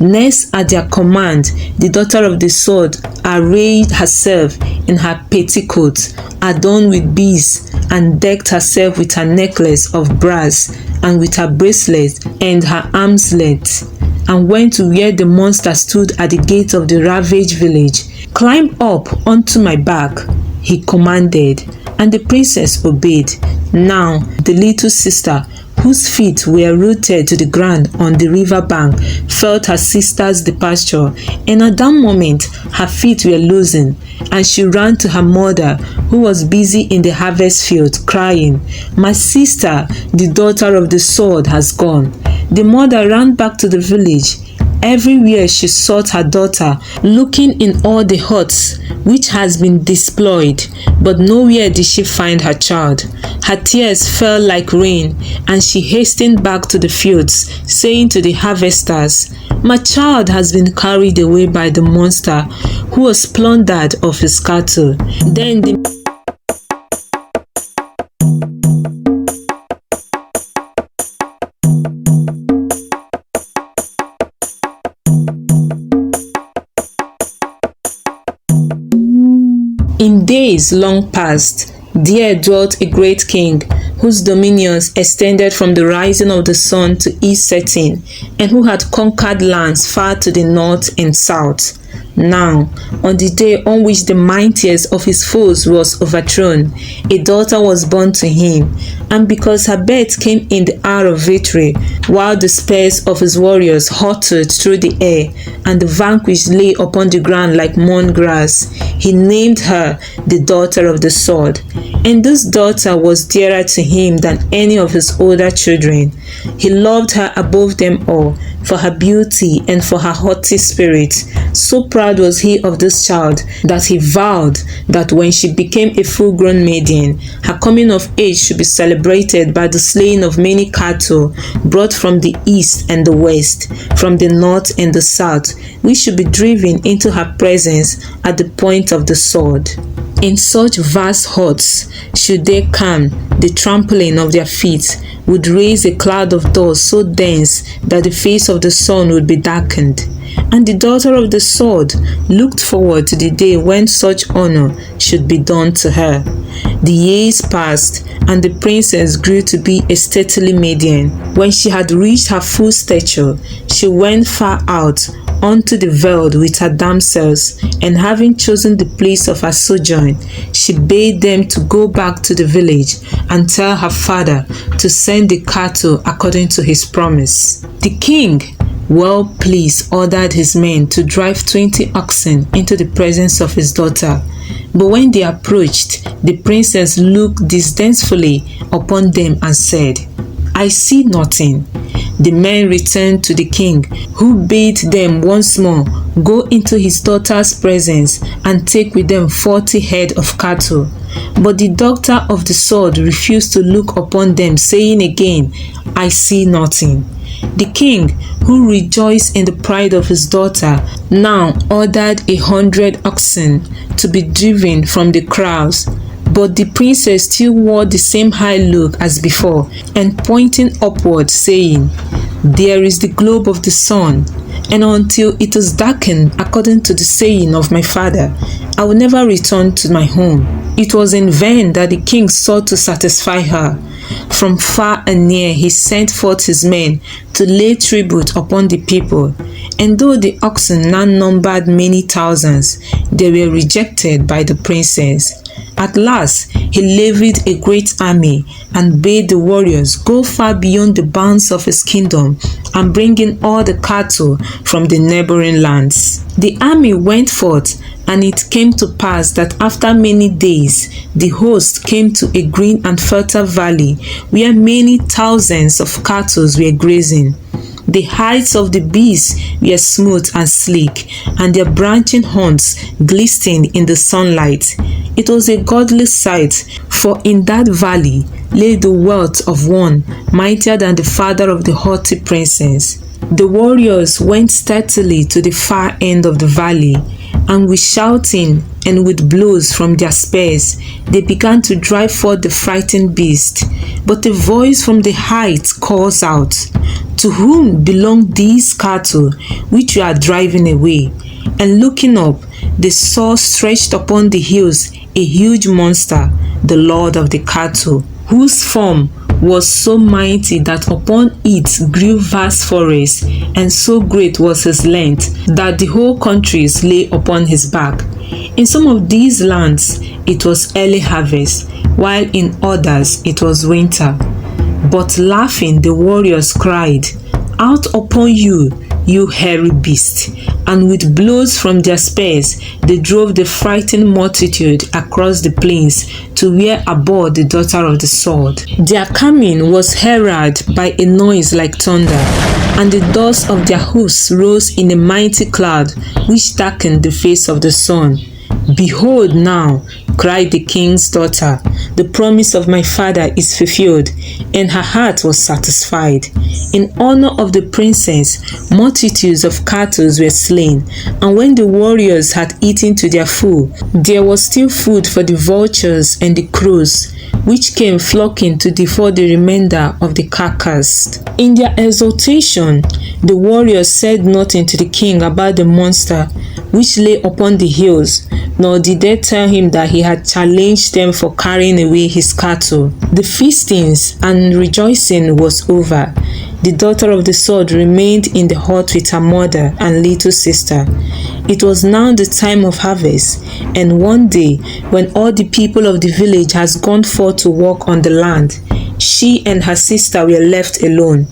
Next at their command, the daughter of the sword arrayed herself in her petticoat, adorned with beads, and decked herself with her necklace of brass, and with her bracelet and her arm's length, and went to where the monster stood at the gate of the ravaged village. "Climb up onto my back," he commanded, and the princess obeyed. Now the little sister, whose feet were rooted to the ground on the river bank, felt her sister's departure, and at that moment her feet were loosened, and she ran to her mother, who was busy in the harvest field, crying, "My sister, the daughter of the sword, has gone." The mother ran back to the village. Everywhere she sought her daughter, looking in all the huts which has been despoiled, but nowhere did she find her child. Her tears fell like rain, and she hastened back to the fields, saying to the harvesters, "My child has been carried away by the monster, who was plundered of his cattle." Then the In days long past, there dwelt a great king, whose dominions extended from the rising of the sun to its setting, and who had conquered lands far to the north and south. Now, on the day on which the mightiest of his foes was overthrown, a daughter was born to him, and because her birth came in the hour of victory, while the spears of his warriors hurtled through the air, and the vanquished lay upon the ground like mown grass, he named her the daughter of the sword. And this daughter was dearer to him than any of his older children. He loved her above them all, for her beauty and for her haughty spirit. So proud was he of this child that he vowed that when she became a full-grown maiden, her coming of age should be celebrated by the slaying of many cattle brought from the east and the west, from the north and the south, which should be driven into her presence at the point of the sword. In such vast huts should they camp, the trampling of their feet would raise a cloud of dust so dense that the face of the sun would be darkened. And the daughter of the sword looked forward to the day when such honor should be done to her. The years passed, and the princess grew to be a stately maiden. When she had reached her full stature, she went far out unto the veld with her damsels, and having chosen the place of her sojourn, she bade them to go back to the village and tell her father to send the cattle according to his promise. The king, well pleased, ordered his men to drive 20 oxen into the presence of his daughter. But when they approached, the princess looked disdainfully upon them and said, "I see nothing." The men returned to the king, who bade them once more go into his daughter's presence and take with them 40 head of cattle. But the daughter of the sword refused to look upon them, saying again, "I see nothing." The king, who rejoiced in the pride of his daughter, now ordered 100 oxen to be driven from the crowds. But the princess still wore the same high look as before, and pointing upward, saying, "There is the globe of the sun, and until it is darkened according to the saying of my father, I will never return to my home." It was in vain that the king sought to satisfy her. From far and near he sent forth his men to lay tribute upon the people, and though the oxen now numbered many thousands, they were rejected by the princess. At last he levied a great army and bade the warriors go far beyond the bounds of his kingdom and bring in all the cattle from the neighboring lands. The army went forth, and it came to pass that after many days the host came to a green and fertile valley where many thousands of cattle were grazing. The hides of the beasts were smooth and sleek, and their branching horns glistened in the sunlight. It was a godly sight, for in that valley lay the wealth of one mightier than the father of the haughty princess. The warriors went stealthily to the far end of the valley, And with shouting and with blows from their spears, they began to drive forth the frightened beast. But a voice from the heights calls out, "To whom belong these cattle which you are driving away?" And looking up, they saw stretched upon the hills a huge monster, the Lord of the cattle, whose form was so mighty that upon it grew vast forests, and so great was his length that the whole countries lay upon his back. In some of these lands it was early harvest, while in others it was winter. But laughing the warriors cried, "Out upon you, you hairy beast!" And with blows from their spears they drove the frightened multitude across the plains to where abode the daughter of the sword. Their coming was heralded by a noise like thunder, and the dust of their hoofs rose in a mighty cloud which darkened the face of the sun. "Behold now," cried the king's daughter, "the promise of my father is fulfilled," and her heart was satisfied. In honor of the princess, multitudes of cattle were slain, and when the warriors had eaten to their full, there was still food for the vultures and the crows, which came flocking to devour the remainder of the carcass. In their exultation, the warriors said nothing to the king about the monster which lay upon the hills, nor did they tell him that he had challenged them for carrying away his cattle. The feastings and rejoicing was over. The daughter of the sword remained in the hut with her mother and little sister. It was now the time of harvest, and one day, when all the people of the village had gone forth to work on the land, she and her sister were left alone.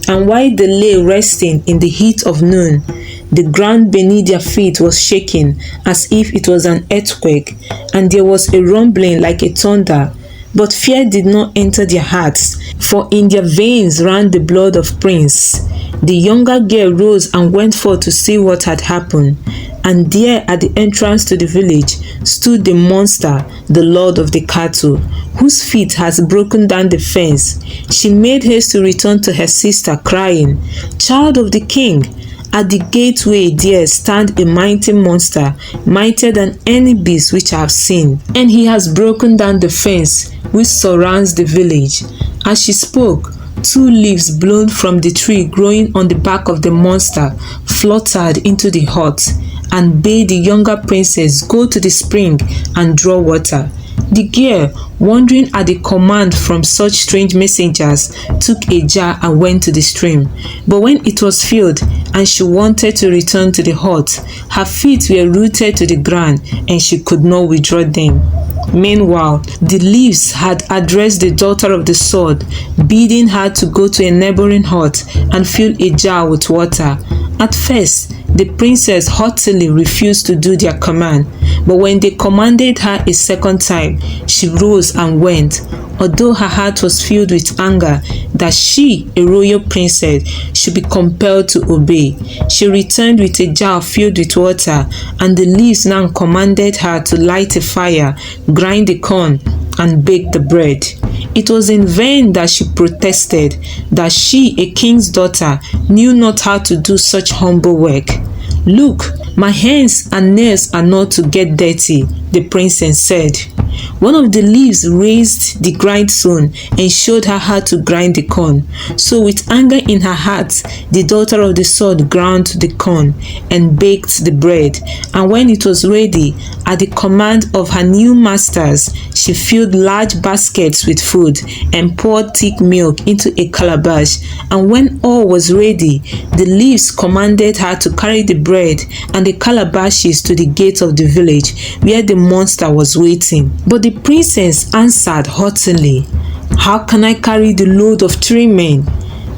And while they lay resting in the heat of noon, the ground beneath their feet was shaking as if it was an earthquake, and there was a rumbling like a thunder. But fear did not enter their hearts, for in their veins ran the blood of prince. The younger girl rose and went forth to see what had happened. And there at the entrance to the village stood the monster, the Lord of the cattle, whose feet has broken down the fence. She made haste to return to her sister, crying, "Child of the king, at the gateway there stand a mighty monster, mightier than any beast which I have seen, and he has broken down the fence which surrounds the village." As she spoke, 2 leaves blown from the tree growing on the back of the monster fluttered into the hut, and bade the younger princess go to the spring and draw water. The girl, wondering at the command from such strange messengers, took a jar and went to the stream. But when it was filled and she wanted to return to the hut, her feet were rooted to the ground and she could not withdraw them. Meanwhile, the leaves had addressed the daughter of the sword, bidding her to go to a neighboring hut and fill a jar with water. At first, the princess haughtily refused to do their command, but when they commanded her a second time, she rose and went. Although her heart was filled with anger that she, a royal princess, should be compelled to obey, she returned with a jar filled with water, and the leaves now commanded her to light a fire, grind the corn, and bake the bread. It was in vain that she protested that she, a king's daughter, knew not how to do such humble work. "Look, my hands and nails are not to get dirty," the princess said. One of the leaves raised the grindstone and showed her how to grind the corn. So with anger in her heart, the daughter of the sword ground the corn and baked the bread. And when it was ready, at the command of her new masters, she filled large baskets with food and poured thick milk into a calabash. And when all was ready, the leaves commanded her to carry the bread and the calabashes to the gate of the village where the monster was waiting. But the princess answered haughtily, "How can I carry the load of 3 men?"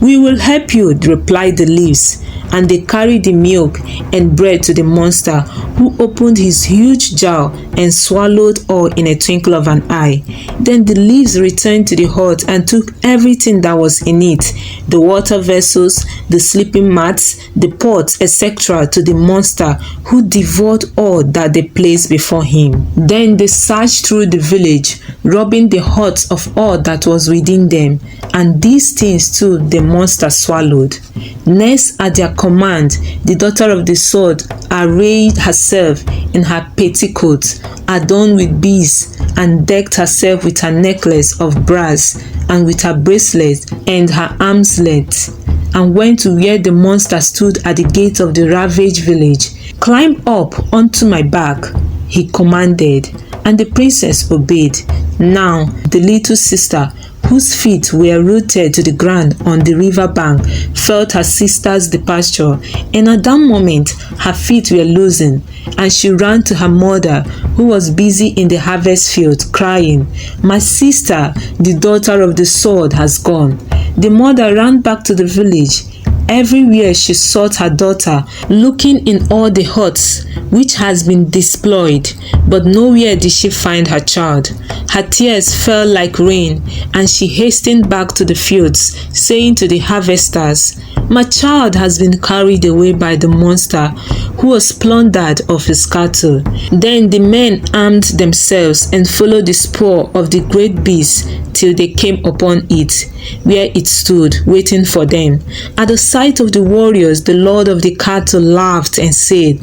"We will help you," replied the leaves, and they carried the milk and bread to the monster, who opened his huge jaw and swallowed all in a twinkle of an eye. Then the leaves returned to the hut and took everything that was in it, the water vessels, the sleeping mats, the pots, etc., to the monster, who devoured all that they placed before him. Then they searched through the village, robbing the huts of all that was within them, and these things too the monster swallowed. Next, at their command, the daughter of the sword arrayed herself in her petticoat, adorned with beads, and decked herself with her necklace of brass, and with her bracelet and her arm's length, and went to where the monster stood at the gate of the ravaged village. "Climb up onto my back," he commanded, and the princess obeyed. Now the little sister, whose feet were rooted to the ground on the river bank, felt her sister's departure, and at that moment her feet were loosened, and she ran to her mother, who was busy in the harvest field, crying, "My sister, the daughter of the sword, has gone." The mother ran back to the village. Everywhere she sought her daughter, looking in all the huts which has been despoiled, but nowhere did she find her child. Her tears fell like rain, and she hastened back to the fields, saying to the harvesters, "My child has been carried away by the monster, who was plundered of his cattle." Then the men armed themselves and followed the spoor of the great beast till they came upon it, where it stood waiting for them. At the sight of the warriors, the lord of the cattle laughed and said,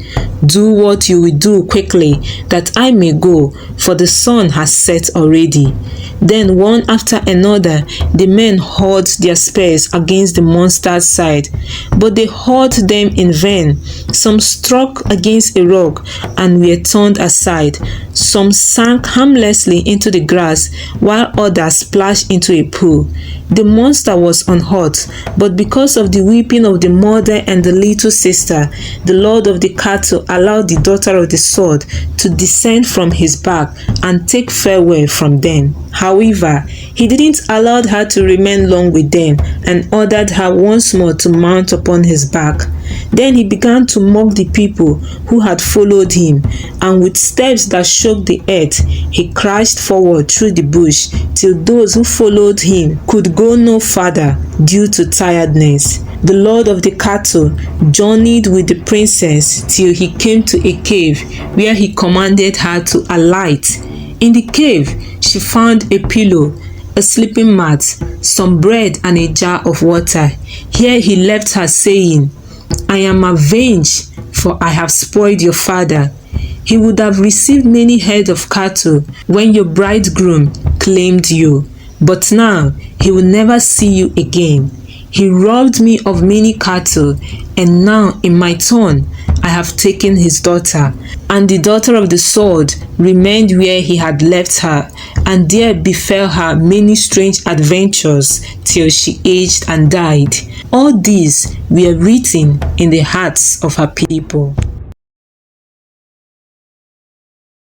"Do what you will do quickly, that I may go, for the sun has set already." Then one after another, the men hurled their spears against the monster's side, but they hurled them in vain. Some struck against a rock and were turned aside. Some sank harmlessly into the grass, while others splashed into a pool. The monster was unhurt, but because of the weeping of the mother and the little sister, the lord of the cattle allowed the daughter of the sword to descend from his back and take farewell from them. However, he didn't allow her to remain long with them, and ordered her once more to mount upon his back. Then he began to mock the people who had followed him, and with steps that shook the earth, he crashed forward through the bush till those who followed him could go no farther due to tiredness. The lord of the cattle journeyed with the princess till he came to a cave, where he commanded her to alight. In the cave, she found a pillow, a sleeping mat, some bread, and a jar of water. Here he left her, saying, "I am avenged, for I have spoiled your father. He would have received many head of cattle when your bridegroom claimed you, but now he will never see you again. He robbed me of many cattle, and now in my turn I have taken his daughter." And the daughter of the sword remained where he had left her, and there befell her many strange adventures till she aged and died. All these were written in the hearts of her people.